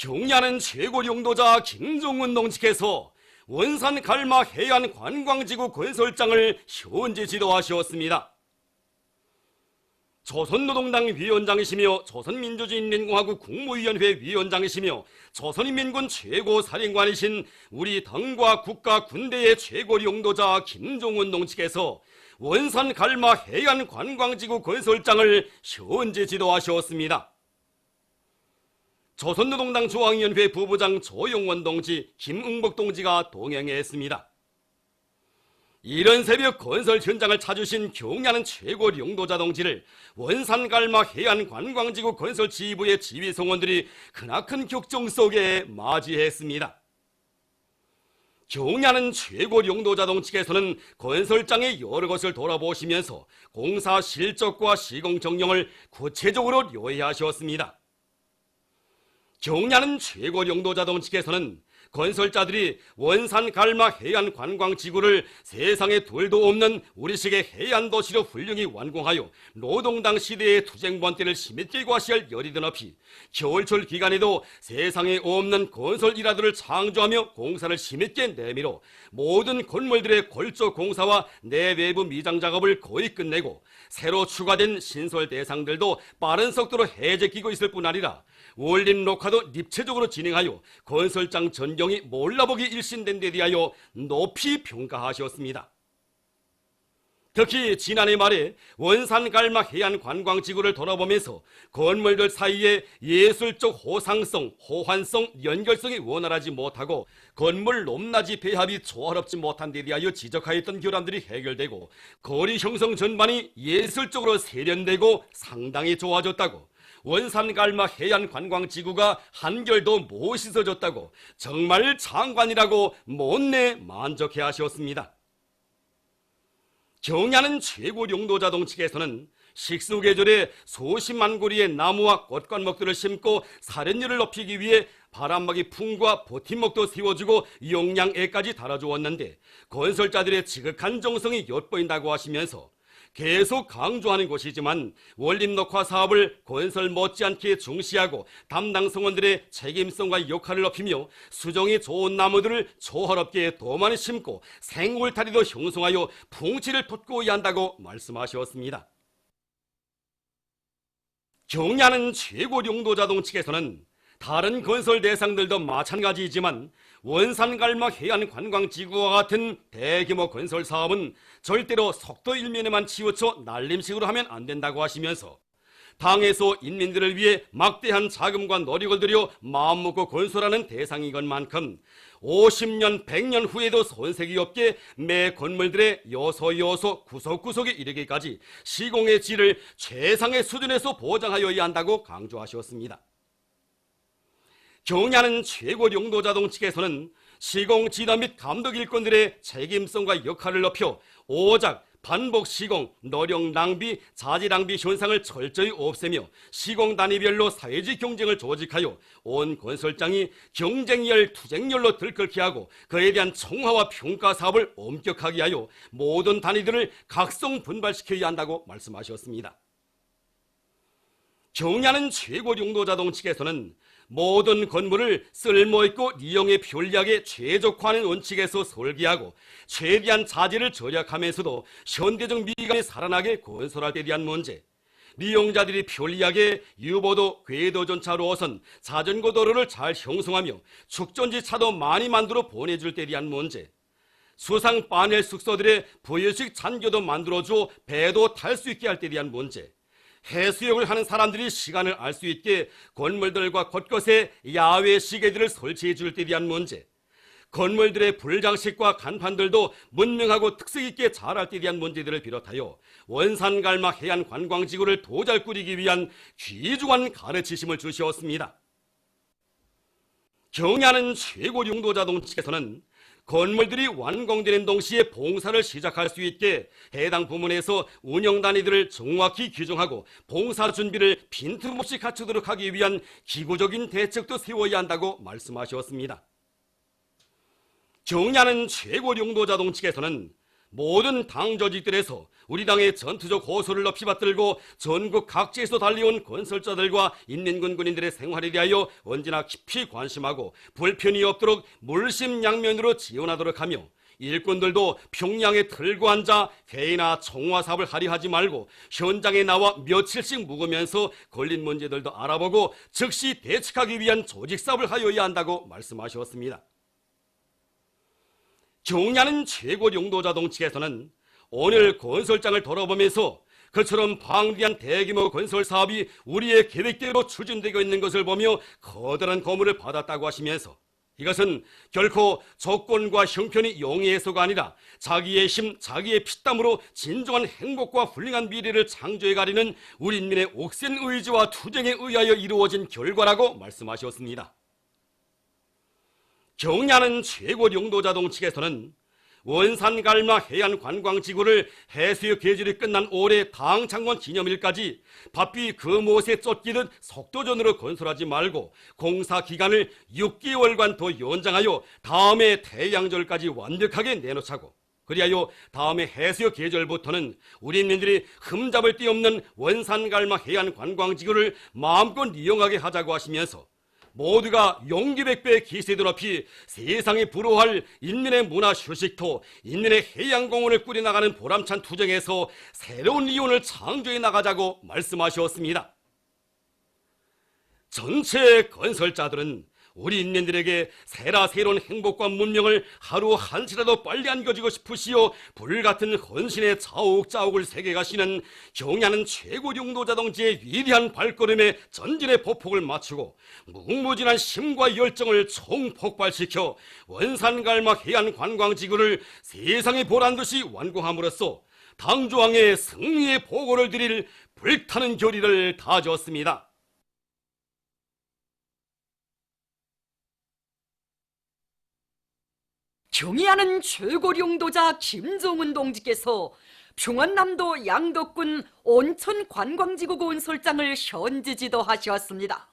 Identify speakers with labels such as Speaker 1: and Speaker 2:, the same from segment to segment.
Speaker 1: 경야는 최고 용도자 김종운 농직께서 원산 갈마 해안 관광지구 건설장을 현재 지도하셨습니다. 조선노동당 위원장이시며 조선민주주의인민공화국 국무위원회 위원장이시며 조선인민군 최고사령관이신 우리 당과 국가 군대의 최고 용도자 김종운 농직께서 원산 갈마 해안 관광지구 건설장을 현재 지도하셨습니다. 조선노동당 중앙위원회 부부장 조용원 동지, 김응복 동지가 동행했습니다. 이른 새벽 건설 현장을 찾으신 경야는 최고 용도자 동지를 원산 갈마 해안 관광지구 건설 지휘부의 지휘 성원들이 크나큰 격정 속에 맞이했습니다. 경야는 최고 용도자 동지께서는 건설장의 여러 것을 돌아보시면서 공사 실적과 시공 정령을 구체적으로 요해하셨습니다. 경야는 최고 용도자 동지께서는 건설자들이 원산 갈마 해안 관광지구를 세상에 둘도 없는 우리식의 해안 도시로 훌륭히 완공하여 노동당 시대의 투쟁번대를 힘있게 과시할 열이 드높이 겨울철 기간에도 세상에 없는 건설 일화들을 창조하며 공사를 힘있게 내밀어 모든 건물들의 골조 공사와 내외부 미장 작업을 거의 끝내고 새로 추가된 신설 대상들도 빠른 속도로 해제키고 있을 뿐 아니라 원림 녹화도 입체적으로 진행하여 건설장 전경이 몰라보기 일신된 데 대하여 높이 평가하셨습니다. 특히 지난해 말에 원산 갈마 해안 관광지구를 돌아보면서 건물들 사이에 예술적 호상성, 호환성, 연결성이 원활하지 못하고 건물 높낮이 배합이 조화롭지 못한 데 대하여 지적하였던 결함들이 해결되고 거리 형성 전반이 예술적으로 세련되고 상당히 좋아졌다고, 원산 갈마 해안 관광지구가 한결도 멋있어졌다고 정말 장관이라고 못내 만족해 하셨습니다. 경야는 최고 용도자 동지께서는 식수 계절에 수십만 고리의 나무와 꽃灌목들을 심고 사련율을 높이기 위해 바람막이 풍과 버팀목도 세워주고 용량애까지 달아주었는데 건설자들의 지극한 정성이 엿보인다고 하시면서 계속 강조하는 것이지만 원림 녹화 사업을 건설 못지않게 중시하고 담당 성원들의 책임성과 역할을 높이며 수종이 좋은 나무들을 조화롭게 더 많이 심고 생울타리도 형성하여 풍치를 돋구어야 한다고 말씀하셨습니다. 경야는 최고 용도자 동지께서는 다른 건설 대상들도 마찬가지이지만 원산 갈마 해안 관광지구와 같은 대규모 건설 사업은 절대로 속도 일면에만 치우쳐 날림식으로 하면 안 된다고 하시면서 당에서 인민들을 위해 막대한 자금과 노력을 들여 마음먹고 건설하는 대상인 것만큼 50년, 100년 후에도 손색이 없게 매 건물들의 요소 구석구석에 이르기까지 시공의 질을 최상의 수준에서 보장하여야 한다고 강조하셨습니다. 경야는 최고 용도자 동지께서는 시공 지도 및 감독 일꾼들의 책임성과 역할을 높여 오작, 반복 시공, 노력 낭비, 자재 낭비 현상을 철저히 없애며 시공 단위별로 사회적 경쟁을 조직하여 온 건설장이 경쟁열, 투쟁열로 들끓게 하고 그에 대한 총화와 평가 사업을 엄격하게 하여 모든 단위들을 각성 분발시켜야 한다고 말씀하셨습니다. 경야는 최고 용도자 동지께서는 모든 건물을 쓸모있고 이용에 편리하게 최적화하는 원칙에서 설계하고 최대한 자재를 절약하면서도 현대적 미관이 살아나게 건설할 때 대한 문제, 이용자들이 편리하게 유보도, 궤도전차 노선, 자전거 도로를 잘 형성하며 축전지 차도 많이 만들어 보내줄 때 대한 문제, 수상 파넬 숙소들의 부유식 잔교도 만들어줘 배도 탈 수 있게 할 때 대한 문제, 해수욕을 하는 사람들이 시간을 알 수 있게 건물들과 곳곳에 야외 시계들을 설치해 줄 때 대한 문제, 건물들의 불장식과 간판들도 문명하고 특색 있게 잘할 때 대한 문제들을 비롯하여 원산 갈마 해안 관광지구를 더 잘 꾸리기 위한 귀중한 가르치심을 주셨습니다. 경야는 최고 용도자 동지께서는 건물들이 완공되는 동시에 봉사를 시작할 수 있게 해당 부문에서 운영 단위들을 정확히 규정하고 봉사 준비를 빈틈없이 갖추도록 하기 위한 기구적인 대책도 세워야 한다고 말씀하셨습니다. 경야는 최고 용도자 동지께서는 모든 당 조직들에서 우리 당의 전투적 호소를 높이 받들고 전국 각지에서 달려온 건설자들과 인민군 군인들의 생활에 대하여 언제나 깊이 관심하고 불편이 없도록 물심양면으로 지원하도록 하며, 일꾼들도 평양에 들고 앉아 회의나 청와 사업을 하려 하지 말고 현장에 나와 며칠씩 묵으면서 걸린 문제들도 알아보고 즉시 대책하기 위한 조직 사업을 하여야 한다고 말씀하셨습니다. 경의하는 최고 용도자동 측에서는 오늘 건설장을 돌아보면서 그처럼 방대한 대규모 건설 사업이 우리의 계획대로 추진되고 있는 것을 보며 커다란 고문을 받았다고 하시면서, 이것은 결코 조건과 형편이 용이해서가 아니라 자기의 힘, 자기의 피땀으로 진정한 행복과 훌륭한 미래를 창조해 가리는 우리 인민의 옥센 의지와 투쟁에 의하여 이루어진 결과라고 말씀하셨습니다. 경의하는 최고 용도자동 측에서는 원산 갈마 해안관광지구를 해수욕 계절이 끝난 올해 당창건 기념일까지 바삐 그 못에 쫓기듯 속도전으로 건설하지 말고 공사 기간을 6개월간 더 연장하여 다음해 태양절까지 완벽하게 내놓자고, 그리하여 다음에 해수욕 계절부터는 우리 인민들이 흠잡을 데 없는 원산 갈마 해안관광지구를 마음껏 이용하게 하자고 하시면서, 모두가 용기백배의 기세도 높이 세상에 부러워할 인민의 문화 휴식토, 인민의 해양공원을 꾸려나가는 보람찬 투쟁에서 새로운 이원을 창조해 나가자고 말씀하셨습니다. 전체 건설자들은 우리 인민들에게 새로운 행복과 문명을 하루 한시라도 빨리 안겨주고 싶으시오 불같은 헌신의 자욱자욱을 새겨가시는 경의하는 최고 용도자동지의 위대한 발걸음에 전진의 보폭을 맞추고 무궁무진한 힘과 열정을 총폭발시켜 원산갈막 해안관광지구를 세상에 보란듯이 완공함으로써 당조항의 승리의 보고를 드릴 불타는 결의를 다졌습니다.
Speaker 2: 경의하는 최고 용도자 김정은 동지께서 평안남도 양덕군 온천 관광지구 건설장을 현지 지도하셨습니다.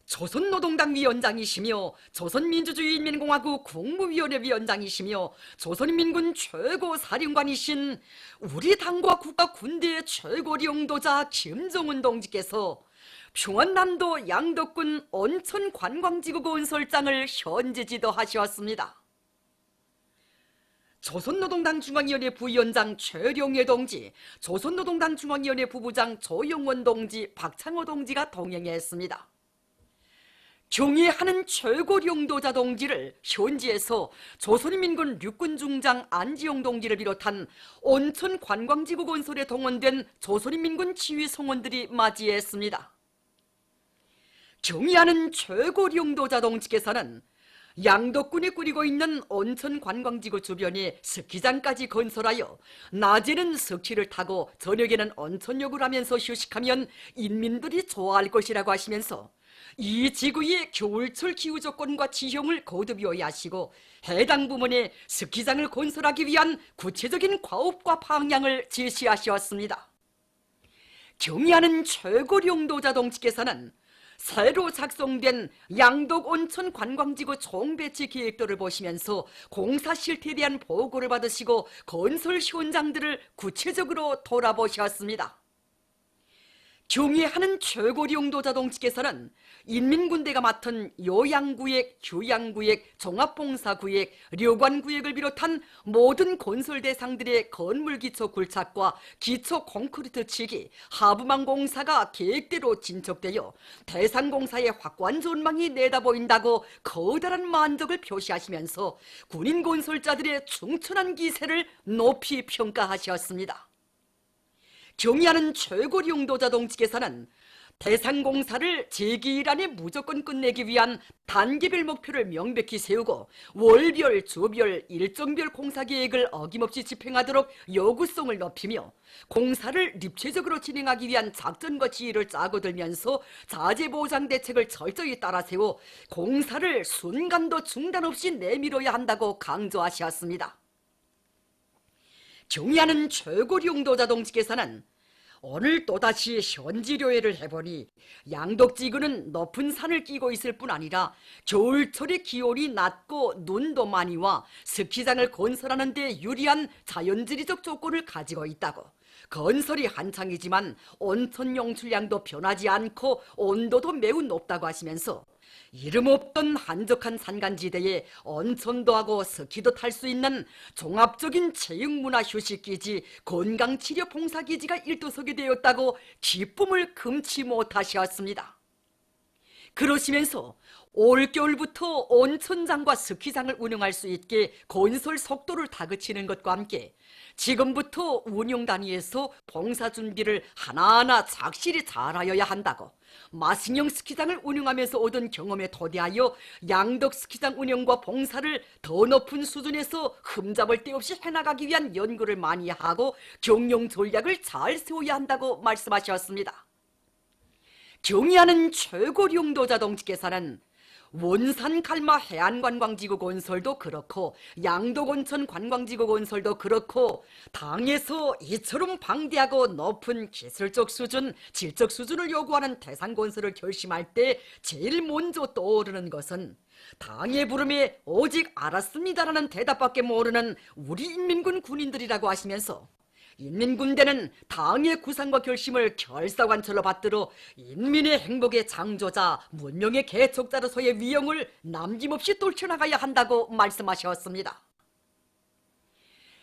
Speaker 2: 조선노동당 위원장이시며 조선민주주의인민공화국 국무위원회 위원장이시며 조선인민군 최고 사령관이신 우리 당과 국가 군대의 최고 용도자 김정은 동지께서 평안남도 양덕군 온천 관광지구 건설장을 현지 지도하셨습니다. 조선노동당 중앙위원회 부위원장 최룡해 동지, 조선노동당 중앙위원회 부부장 조영원 동지, 박창호 동지가 동행했습니다. 경의하는 최고 용도자 동지를 현지에서 조선인민군 육군중장 안지용 동지를 비롯한 온천 관광지구 건설에 동원된 조선인민군 지휘 성원들이 맞이했습니다. 경의하는 최고 용도자 동지께서는 양덕군이 꾸리고 있는 온천 관광지구 주변에 스키장까지 건설하여 낮에는 스키를 타고 저녁에는 온천욕을 하면서 휴식하면 인민들이 좋아할 것이라고 하시면서 이 지구의 겨울철 기후 조건과 지형을 거듭 요하시고 해당 부문에 스키장을 건설하기 위한 구체적인 과업과 방향을 제시하셨습니다. 경의하는 최고 용도자 동지께서는 새로 작성된 양덕 온천 관광지구 총배치 계획도를 보시면서 공사 실태에 대한 보고를 받으시고 건설 현장들을 구체적으로 돌아보셨습니다. 경의하는 최고 용도자 동지께서는 인민군대가 맡은 요양구역, 휴양구역, 종합봉사구역, 료관구역을 비롯한 모든 건설 대상들의 건물기초 굴착과 기초 콘크리트 치기, 하부망 공사가 계획대로 진척되어 대상공사의 확고한 전망이 내다보인다고 커다란 만족을 표시하시면서 군인 건설자들의 충천한 기세를 높이 평가하셨습니다. 경의하는 최고 용도자 동지께서는 대상공사를 재기일 안에 무조건 끝내기 위한 단계별 목표를 명백히 세우고 월별, 주별, 일정별 공사계획을 어김없이 집행하도록 요구성을 높이며 공사를 입체적으로 진행하기 위한 작전과 지휘를 짜고 들면서 자재보장 대책을 철저히 따라 세워 공사를 순간도 중단 없이 내밀어야 한다고 강조하셨습니다. 경의하는 최고 용도자 동지께서는 오늘 또다시 현지료회를 해보니 양덕지구는 높은 산을 끼고 있을 뿐 아니라 겨울철에 기온이 낮고 눈도 많이 와 스키장을 건설하는 데 유리한 자연지리적 조건을 가지고 있다고. 건설이 한창이지만 온천 용출량도 변하지 않고 온도도 매우 높다고 하시면서 이름 없던 한적한 산간지대에 온천도 하고 스키도 탈 수 있는 종합적인 체육문화 휴식기지 건강치료 봉사기지가 일도서게 되었다고 기쁨을 금치 못하셨습니다. 그러시면서 올겨울부터 온천장과 스키장을 운영할 수 있게 건설 속도를 다그치는 것과 함께 지금부터 운영 단위에서 봉사 준비를 하나하나 착실히 잘하여야 한다고, 마승형 스키장을 운영하면서 얻은 경험에 토대하여 양덕 스키장 운영과 봉사를 더 높은 수준에서 흠잡을 데 없이 해나가기 위한 연구를 많이 하고 경영 전략을 잘 세워야 한다고 말씀하셨습니다. 경의하는 최고령도자 동지께서는 원산 갈마 해안관광지구 건설도 그렇고 양덕온천 관광지구 건설도 그렇고 당에서 이처럼 방대하고 높은 기술적 수준, 질적 수준을 요구하는 대상 건설을 결심할 때 제일 먼저 떠오르는 것은 당의 부름에 오직 알았습니다라는 대답밖에 모르는 우리 인민군 군인들이라고 하시면서, 인민군대는 당의 구상과 결심을 결사관철로 받들어 인민의 행복의 창조자, 문명의 개척자로서의 위용을 남김없이 떨쳐나가야 한다고 말씀하셨습니다.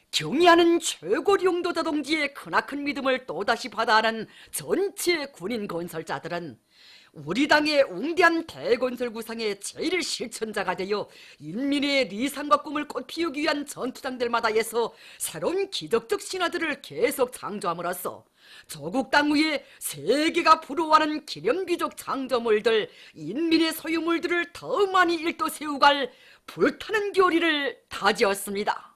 Speaker 2: 경의하는 최고령도자 동지의 크나큰 믿음을 또다시 받아하는 전체 군인 건설자들은 우리 당의 웅대한 대건설 구상의 제일 실천자가 되어 인민의 리상과 꿈을 꽃피우기 위한 전투장들마다에서 새로운 기적적 신화들을 계속 창조함으로써 조국 땅 위에 세계가 부러워하는 기념비적 창조물들, 인민의 소유물들을 더 많이 일도 세우갈 불타는 교리를 다지었습니다.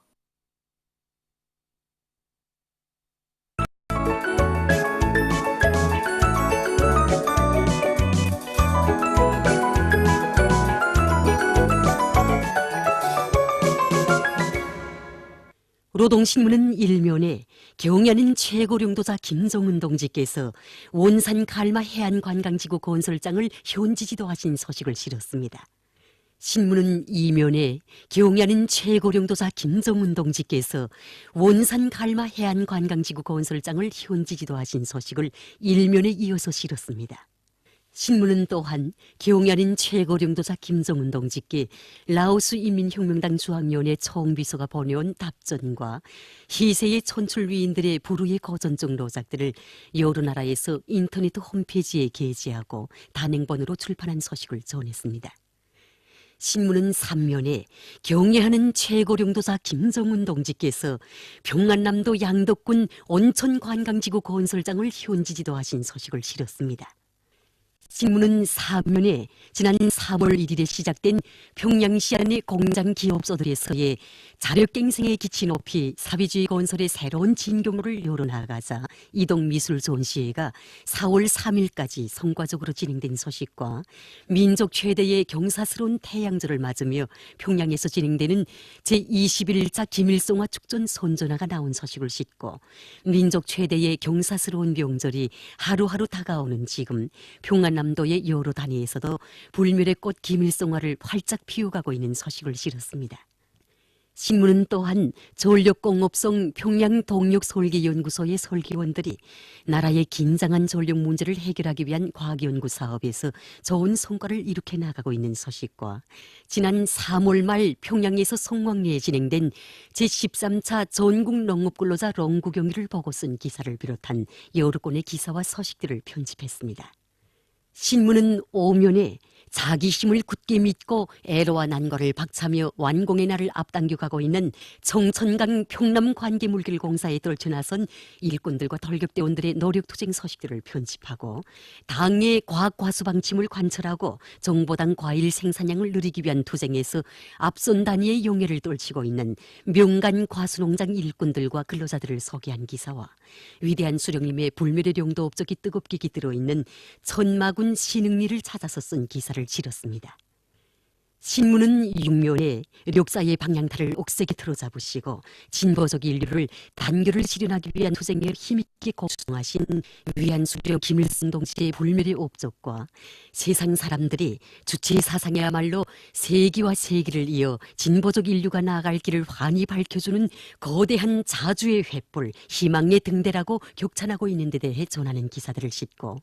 Speaker 3: 노동신문은 일면에 경의하는 최고령도자 김정은 동지께서 원산 갈마 해안관광지구 건설장을 현지 지도하신 소식을 실었습니다. 신문은 이면에 경의하는 최고령도자 김정은 동지께서 원산 갈마 해안관광지구 건설장을 현지 지도하신 소식을 일면에 이어서 실었습니다. 신문은 또한 경의하는 최고령도자 김정은 동지께 라오스 인민혁명당 중앙위원회 총비서가 보내온 답전과 희세의 천출위인들의 불후의 거전적 노작들을 여러 나라에서 인터넷 홈페이지에 게재하고 단행본으로 출판한 소식을 전했습니다. 신문은 3면에 경의하는 최고령도자 김정은 동지께서 평안남도 양덕군 온천관광지구 건설장을 현지 지도하신 소식을 실었습니다. 신문은 4면에 지난 3월 1일에 시작된 평양시 안의 공장 기업소들에서의 자력갱생의 기치 높이 사회주의 건설의 새로운 진경로를 열어나가자 이동미술 전시회가 4월 3일까지 성과적으로 진행된 소식과 민족 최대의 경사스러운 태양절을 맞으며 평양에서 진행되는 제21차 김일성화 축전 선전화가 나온 소식을 싣고 민족 최대의 경사스러운 명절이 하루하루 다가오는 지금 평안남도의 여러 단위에서도 불멸의 꽃 김일성화를 활짝 피워가고 있는 소식을 실었습니다. 신문은 또한 전력공업성 평양동력설계연구소의 설계원들이 나라의 긴장한 전력 문제를 해결하기 위한 과학연구 사업에서 좋은 성과를 이룩해 나가고 있는 소식과 지난 3월 말 평양에서 성황리에 진행된 제13차 전국농업근로자 롱구 경기를 보고 쓴 기사를 비롯한 여러 건의 기사와 소식들을 편집했습니다. 신문은 5면에 자기 힘을 굳게 믿고 애로와 난거를 박차며 완공의 날을 앞당겨가고 있는 청천강 평남관계물길공사에 떨쳐나선 일꾼들과 덜격대원들의 노력투쟁 소식들을 편집하고 당의 과학과수방침을 관철하고 정보당 과일 생산량을 늘리기 위한 투쟁에서 앞선 단위의 용해를 떨치고 있는 명간 과수농장 일꾼들과 근로자들을 소개한 기사와 위대한 수령님의 불멸의 용도 업적이 뜨겁게 깃들어 있는 천마군 신흥리를 찾아서 쓴 기사를 실었습니다. 신문은 6면에 력사의 방향타를 옥색에 틀어잡으시고 진보적 인류를 단결을 실현하기 위한 투쟁에 힘있게 고충하신 위안수령 김일성 동지의 불멸의 업적과 세상 사람들이 주체 사상이야말로 세기와 세기를 이어 진보적 인류가 나아갈 길을 환히 밝혀주는 거대한 자주의 횃불, 희망의 등대라고 격찬하고 있는 데 대해 전하는 기사들을 싣고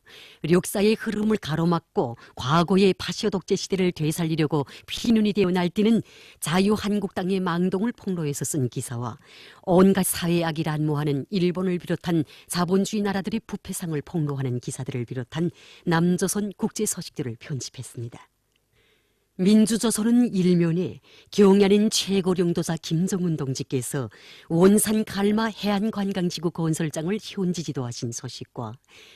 Speaker 3: 력사의 흐름을 가로막고 과거의 파시오 독재 시대를 되살리려고 피눈이 되어 날뛰는 자유한국당의 망동을 폭로해서 쓴 기사와 온갖 사회악이 난무하는 일본을 비롯한 자본주의 나라들의 부패상을 폭로하는 기사들을 비롯한 남조선 국제 서식들을 편집했습니다. 민주조선은 일면에 경야는 최고령도자 김정은 동지께서 원산 갈마 해안관광지구 건설장을 현지 지도하신 소식과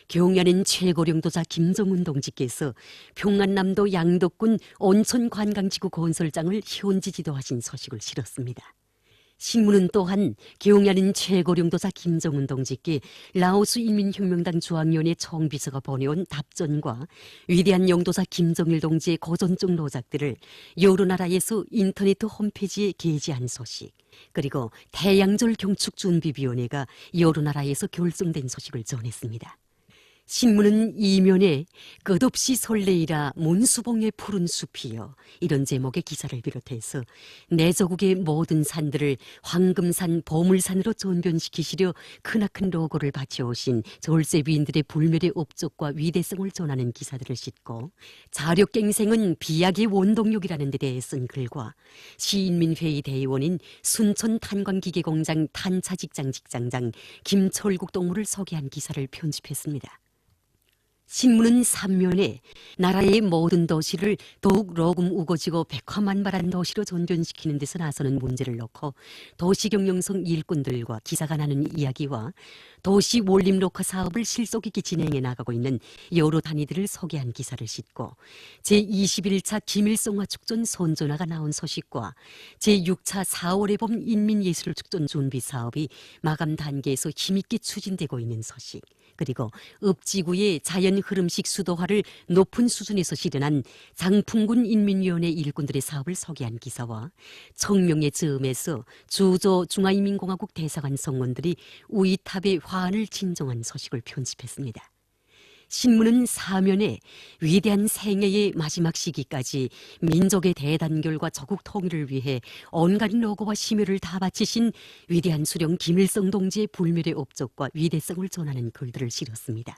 Speaker 3: 경야는 최고령도자 김정은 동지께서 평안남도 양덕군 온천관광지구 건설장을 현지 지도하신 소식을 실었습니다. 신문은 또한 경야는 최고령도사 김정은 동지께 라오스 인민혁명당 중앙위원회 총비서가 보내온 답전과 위대한 영도사 김정일 동지의 고전적 노작들을 여러 나라에서 인터넷 홈페이지에 게재한 소식, 그리고 태양절 경축준비위원회가 여러 나라에서 결정된 소식을 전했습니다. 신문은 이면에 끝없이 설레이라 문수봉의 푸른 숲이여 이런 제목의 기사를 비롯해서 내조국의 모든 산들을 황금산 보물산으로 전변시키시려 크나큰 로고를 바쳐오신 절세비인들의 불멸의 업적과 위대성을 전하는 기사들을 싣고 자력갱생은 비약의 원동력이라는 데 대해 쓴 글과 시인민회의 대의원인 순천탄광기계공장 탄차직장 직장장 김철국 동무를 소개한 기사를 편집했습니다. 신문은 3면에 나라의 모든 도시를 더욱 로금 우거지고 백화만발한 도시로 전변시키는 데서 나서는 문제를 놓고 도시경영성 일꾼들과 기사가 나누는 이야기와 도시 원림 녹화 사업을 실속 있게 진행해 나가고 있는 여러 단위들을 소개한 기사를 싣고 제21차 김일성화 축전 선전화가 나온 소식과 제6차 4월의 봄 인민예술축전 준비 사업이 마감 단계에서 힘있게 추진되고 있는 소식, 그리고 읍지구의 자연 흐름식 수도화를 높은 수준에서 실현한 장풍군 인민위원회 일꾼들의 사업을 소개한 기사와 청명의 즈음에서 주조 중화인민공화국 대사관 성원들이 우이탑의 화환을 진정한 소식을 편집했습니다. 신문은 사면에 위대한 생애의 마지막 시기까지 민족의 대단결과 조국 통일을 위해 온갖 노고와 심혈을 다 바치신 위대한 수령 김일성 동지의 불멸의 업적과 위대성을 전하는 글들을 실었습니다.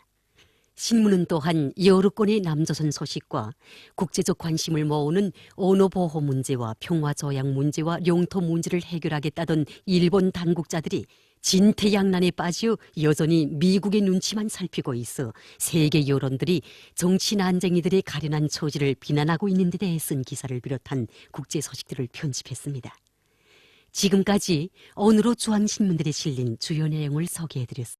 Speaker 3: 신문은 또한 여러 건의 남조선 소식과 국제적 관심을 모으는 언어보호 문제와 평화조약 문제와 영토 문제를 해결하겠다던 일본 당국자들이 진퇴양난에 빠져 여전히 미국의 눈치만 살피고 있어 세계 여론들이 정치 난쟁이들의 가련한 처지를 비난하고 있는 데 대해 쓴 기사를 비롯한 국제 소식들을 편집했습니다. 지금까지 오늘로 중앙신문들에 실린 주요 내용을 소개해드렸습니다.